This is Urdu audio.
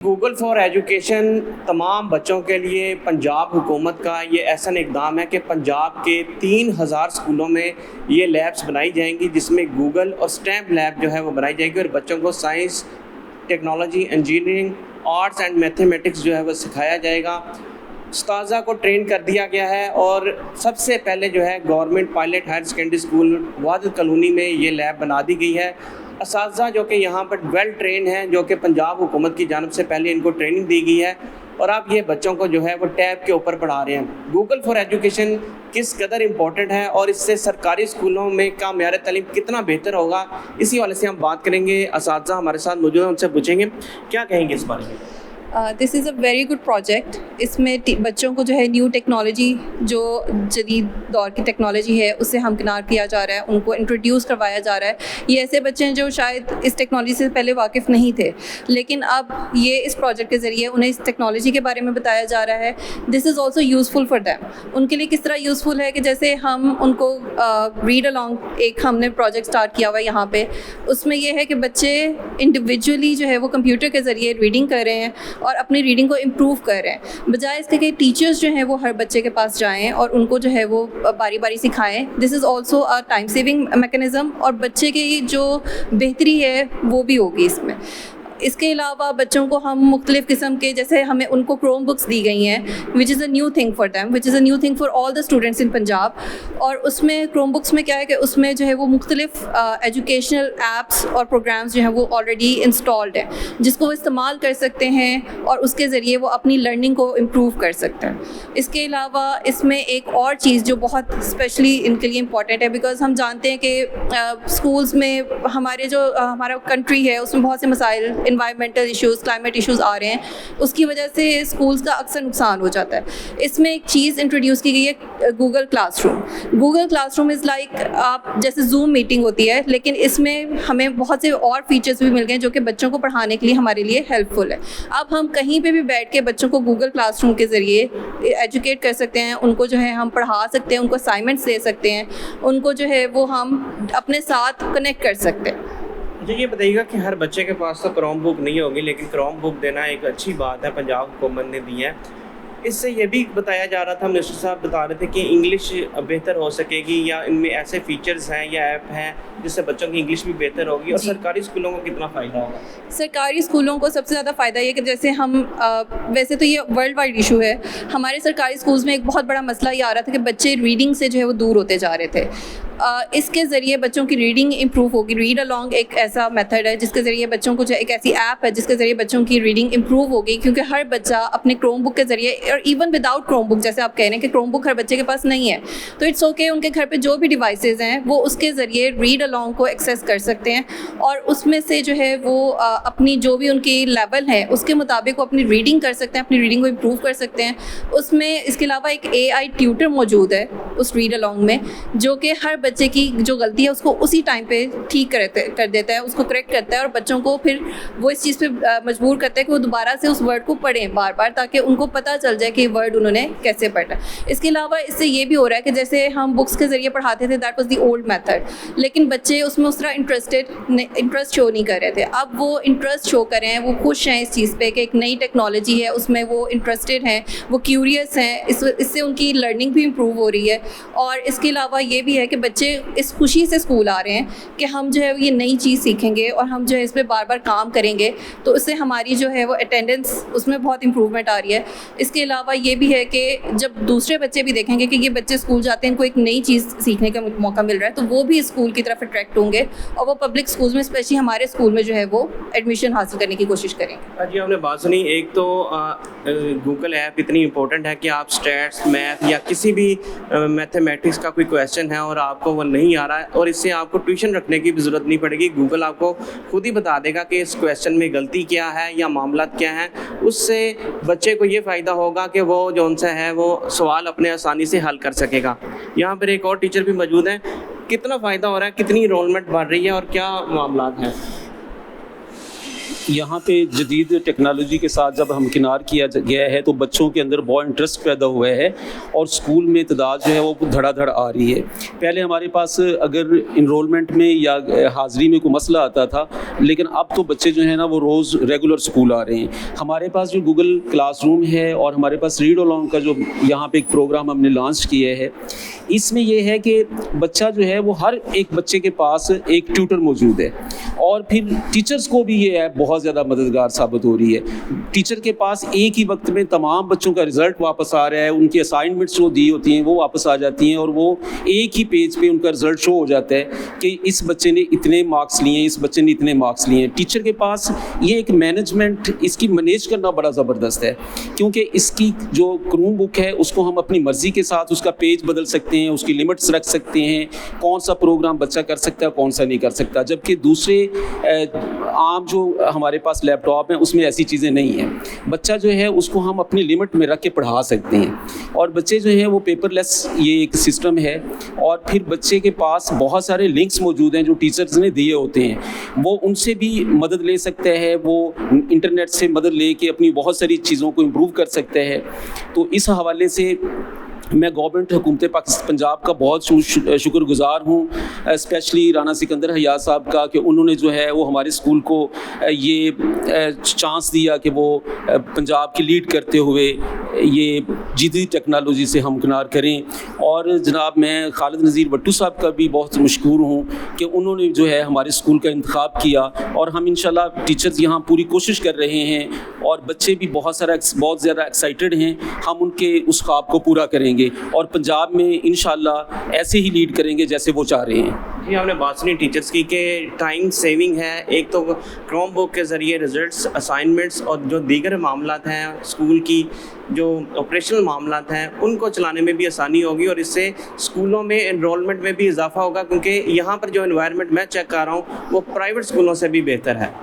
گوگل فار ایجوکیشن تمام بچوں کے لیے پنجاب حکومت کا یہ ایسا اقدام ہے کہ پنجاب کے 3000 اسکولوں میں یہ لیبس بنائی جائیں گی، جس میں گوگل اور اسٹیمپ لیب جو ہے وہ بنائی جائے گی، اور بچوں کو science, technology, engineering, arts and mathematics جو ہے وہ سکھایا جائے گا۔ اساتذہ کو ٹرین کر دیا گیا ہے، اور سب سے پہلے جو ہے government pilot higher secondary school Wahdat colony میں یہ لیب بنا دی گئی ہے۔ اساتذہ جو کہ یہاں پر ویل ٹرین ہیں، جو کہ پنجاب حکومت کی جانب سے پہلے ان کو ٹریننگ دی گئی ہے، اور اب یہ بچوں کو جو ہے وہ ٹیب کے اوپر پڑھا رہے ہیں۔ گوگل فار ایجوکیشن کس قدر امپورٹنٹ ہے اور اس سے سرکاری اسکولوں میں کا معیار تعلیم کتنا بہتر ہوگا، اسی حوالے سے ہم بات کریں گے۔ اساتذہ ہمارے ساتھ موجود ہیں، ان سے پوچھیں گے کیا کہیں گے اس بارے میں۔ دس از اے ویری گڈ پروجیکٹ۔ اس میں بچوں کو جو ہے نیو ٹیکنالوجی، جو جدید دور کی ٹیکنالوجی ہے، اس سے ہمکنار کیا جا رہا ہے، ان کو انٹروڈیوس کروایا جا رہا ہے۔ یہ ایسے بچے ہیں جو شاید اس ٹیکنالوجی سے پہلے واقف نہیں تھے، لیکن اب یہ اس پروجیکٹ کے ذریعے انہیں اس ٹیکنالوجی کے بارے میں بتایا جا رہا ہے۔ This is also useful for them. ان کے لیے کس طرح یوزفل ہے کہ جیسے ہم ان کو ریڈ الانگ ایک ہم نے پروجیکٹ اسٹارٹ کیا ہوا ہے یہاں پہ، اس میں یہ ہے کہ بچے انڈیویجولی جو ہے وہ کمپیوٹر کے ذریعے ریڈنگ کر رہے ہیں اور اپنی ریڈنگ کو امپروو کر رہے ہیں، بجائے اس کے کہ ٹیچرز جو ہیں وہ ہر بچے کے پاس جائیں اور ان کو جو ہے وہ باری باری سکھائیں۔ This is also a time saving mechanism, اور بچے کی جو بہتری ہے وہ بھی ہوگی اس میں۔ اس کے علاوہ بچوں کو ہم مختلف قسم کے، جیسے ہمیں ان کو کروم بکس دی گئی ہیں، which is a new thing for them, which is a new thing for all the students in Punjab. اور اس میں کروم بکس میں کیا ہے کہ اس میں جو ہے وہ مختلف ایجوکیشنل ایپس اور پروگرامس جو ہیں وہ آلریڈی انسٹالڈ ہیں، جس کو وہ استعمال کر سکتے ہیں اور اس کے ذریعے وہ اپنی لرننگ کو امپروو کر سکتے ہیں۔ اس کے علاوہ اس میں ایک اور چیز جو بہت اسپیشلی ان کے لیے امپورٹنٹ ہے، بیکاز ہم جانتے ہیں کہ اسکولس میں ہمارے جو ہمارا کنٹری ہے اس میں بہت سے مسائل، انوائرمنٹل ایشوز، کلائمیٹ ایشوز آ رہے ہیں، اس کی وجہ سے اسکولس کا اکثر نقصان ہو جاتا ہے۔ اس میں ایک چیز انٹروڈیوس کی گئی ہے، Google class room. Google class room is like آپ جیسے زوم میٹنگ ہوتی ہے، لیکن اس میں ہمیں بہت سے اور فیچرز بھی مل گئے جو کہ بچوں کو پڑھانے کے لیے ہمارے لیے ہیلپ فل ہے۔ اب ہم کہیں پہ بھی بیٹھ کے بچوں کو گوگل کلاس روم کے ذریعے ایجوکیٹ کر سکتے ہیں، ان کو جو ہے ہم پڑھا سکتے ہیں، ان کو اسائنمنٹس دے سکتے ہیں، ان کو جو ہے وہ ہم اپنے ساتھ کنیکٹ کر سکتے ہیں۔ یہ بتائیے گا کہ ہر بچے کے پاس تو کروم بک نہیں ہوگی، لیکن کروم بک دینا ایک اچھی بات ہے، پنجاب حکومت نے دی ہے۔ اس سے یہ بھی بتایا جا رہا تھا، منسٹر صاحب بتا رہے تھے کہ انگلش بہتر ہو سکے گی، یا ان میں ایسے فیچرز ہیں یا ایپ ہیں جس سے بچوں کی انگلش بھی بہتر ہوگی، اور سرکاری اسکولوں کو کتنا فائدہ ہوگا؟ سرکاری اسکولوں کو سب سے زیادہ فائدہ یہ کہ جیسے ہم ویسے تو یہ ورلڈ وائڈ ایشو ہے، ہمارے سرکاری اسکولس میں ایک بہت بڑا مسئلہ یہ آ رہا تھا کہ بچے ریڈنگ سے جو ہے وہ دور ہوتے جا رہے تھے۔ اس کے ذریعے بچوں کی ریڈنگ امپروو ہوگی۔ ریڈ الانگ ایک ایسا میتھڈ ہے جس کے ذریعے بچوں کو جو ایک ایسی ایپ ہے جس کے ذریعے بچوں کی ریڈنگ امپروو ہوگی، کیونکہ ہر بچہ اپنے کروم بک کے ذریعے، اور ایون وداؤٹ کروم بک، جیسے آپ کہہ رہے ہیں کہ کروم بک ہر بچے کے پاس نہیں ہے، تو اٹس اوکے، ان کے گھر پہ جو بھی ڈیوائسیز ہیں وہ اس کے ذریعے ریڈ الانگ کو ایکسیس کر سکتے ہیں، اور اس میں سے جو ہے وہ اپنی جو بھی ان کی لیول ہے اس کے مطابق وہ اپنی ریڈنگ کر سکتے ہیں، اپنی ریڈنگ کو امپروو کر سکتے ہیں۔ اس میں اس کے علاوہ ایک AI ٹیوٹر موجود ہے اس ریڈ الانگ میں، جو کہ ہر بچے کی جو غلطی ہے اس کو اسی ٹائم پہ ٹھیک کر دیتا ہے، اس کو کریکٹ کرتا ہے، اور بچوں کو پھر وہ اس چیز پہ مجبور کرتا ہے کہ وہ دوبارہ سے اس ورڈ کو پڑھیں بار بار، تاکہ ان کو پتہ چل جائے کہ یہ ورڈ انہوں نے کیسے پڑھا۔ اس کے علاوہ اس سے یہ بھی ہو رہا ہے کہ جیسے ہم بکس کے ذریعے پڑھاتے تھے، that was the old method, لیکن بچے اس میں اس طرح انٹرسٹ شو نہیں کر رہے تھے۔ اب وہ انٹرسٹ شو کر رہے ہیں، وہ خوش ہیں اس چیز پہ کہ ایک نئی ٹیکنالوجی ہے، اس میں وہ انٹرسٹڈ ہیں، وہ کیوریس ہیں، اس سے ان کی لرننگ بھی امپروو ہو رہی ہے۔ اور اس کے علاوہ یہ بھی ہے کہ بچے اس خوشی سے اسکول آ رہے ہیں کہ ہم جو ہے یہ نئی چیز سیکھیں گے اور ہم جو ہے اس پہ بار بار کام کریں گے، تو اس سے ہماری جو ہے وہ اٹینڈنس اس میں بہت امپروومنٹ آ رہی ہے۔ اس کے علاوہ یہ بھی ہے کہ جب دوسرے بچے بھی دیکھیں گے کہ یہ بچے اسکول جاتے ہیں، ان کو ایک نئی چیز سیکھنے کا موقع مل رہا ہے، تو وہ بھی اسکول کی طرف اٹریکٹ ہوں گے، اور وہ پبلک اسکولز میں اسپیشلی ہمارے اسکول میں جو ہے وہ ایڈمیشن حاصل کرنے کی کوشش کریں گے۔ جی، ہم نے بات سنی، ایک تو گوگل ایپ اتنی امپورٹنٹ ہے کہ آپ اسٹیٹس، میتھ یا کسی بھی میتھمیٹکس کا کوئی کویسچن ہے اور آپ کو وہ نہیں آ رہا ہے، اور اس سے آپ کو ٹیوشن رکھنے کی بھی ضرورت نہیں پڑے گی، گوگل آپ کو خود ہی بتا دے گا کہ اس کویسچن میں غلطی کیا ہے یا معاملات کیا ہیں۔ اس سے بچے کو یہ فائدہ ہوگا کہ وہ جو ان سے ہے وہ سوال اپنے آسانی سے حل کر سکے گا۔ یہاں پر ایک اور ٹیچر بھی موجود ہیں، کتنا فائدہ ہو رہا ہے، کتنی انرولمنٹ بڑھ رہی ہے اور کیا معاملات ہیں؟ یہاں پہ جدید ٹیکنالوجی کے ساتھ جب ہمکنار کیا گیا ہے تو بچوں کے اندر بہت انٹرسٹ پیدا ہوا ہے اور اسکول میں تعداد جو ہے وہ دھڑا دھڑ آ رہی ہے. پہلے ہمارے پاس اگر انرولمنٹ میں یا حاضری میں کوئی مسئلہ آتا تھا, لیکن اب تو بچے جو ہیں نا وہ روز ریگولر اسکول آ رہے ہیں. ہمارے پاس جو گوگل کلاس روم ہے اور ہمارے پاس ریڈ الانگ کا جو یہاں پہ ایک پروگرام ہم نے لانچ کیا ہے, اس میں یہ ہے کہ بچہ جو ہے وہ ہر ایک بچے کے پاس ایک ٹیوٹر موجود ہے, اور پھر ٹیچرز کو بھی یہ ایپ بہت زیادہ مددگار ثابت ہو رہی ہے. ٹیچر کے پاس ایک ہی وقت میں تمام بچوں کا رزلٹ واپس آ رہا ہے, ان کی اسائنمنٹس جو دی ہوتی ہیں وہ واپس آ جاتی ہیں, اور وہ ایک ہی پیج پہ ان کا رزلٹ شو ہو جاتا ہے کہ اس بچے نے اتنے مارکس لیے ہیں, اس بچے نے اتنے مارکس لیے ہیں. ٹیچر کے پاس یہ ایک مینجمنٹ, اس کی مینیج کرنا بڑا زبردست ہے, کیونکہ اس کی جو کروم بک ہے اس کو ہم اپنی مرضی کے ساتھ اس کا پیج بدل سکتے ہیں, اس کی لمٹس رکھ سکتے ہیں, کون سا پروگرام بچہ کر سکتا ہے کون سا نہیں کر سکتا. جبکہ دوسرے عام جو ہمارے پاس لیپ ٹاپ ہیں اس میں ایسی چیزیں نہیں ہیں. بچہ جو ہے اس کو ہم اپنی لمٹ میں رکھ کے پڑھا سکتے ہیں, اور بچے جو ہیں وہ پیپر لیس یہ ایک سسٹم ہے. اور پھر بچے کے پاس بہت سارے لنکس موجود ہیں جو ٹیچرز نے دیے ہوتے ہیں, وہ ان سے بھی مدد لے سکتا ہے, وہ انٹرنیٹ سے مدد لے کے اپنی بہت ساری چیزوں کو امپروو کر سکتا ہے. تو اس حوالے سے میں گورنمنٹ حکومت پنجاب کا بہت شکر گزار ہوں, اسپیشلی رانا سکندر حیات صاحب کا, کہ انہوں نے جو ہے وہ ہمارے اسکول کو یہ چانس دیا کہ وہ پنجاب کی لیڈ کرتے ہوئے یہ جدید ٹیکنالوجی سے ہمکنار کریں. اور جناب میں خالد نذیر بٹو صاحب کا بھی بہت مشکور ہوں کہ انہوں نے جو ہے ہمارے اسکول کا انتخاب کیا, اور ہم انشاءاللہ ٹیچرز یہاں پوری کوشش کر رہے ہیں, اور بچے بھی بہت زیادہ ایکسائٹڈ ہیں. ہم ان کے اس خواب کو پورا کریں گے اور پنجاب میں انشاءاللہ ایسے ہی لیڈ کریں گے جیسے وہ چاہ رہے ہیں. جی, ہم نے بات سنی ٹیچرز کی کہ ٹائم سیونگ ہے. ایک تو کروم بک کے ذریعے رزلٹس, اسائنمنٹس اور جو دیگر معاملات ہیں اسکول کی, جو آپریشنل معاملات ہیں, ان کو چلانے میں بھی آسانی ہوگی, اور اس سے اسکولوں میں انرولمنٹ میں بھی اضافہ ہوگا, کیونکہ یہاں پر جو انوائرمنٹ میں چیک کر رہا ہوں وہ پرائیویٹ اسکولوں سے بھی بہتر ہے.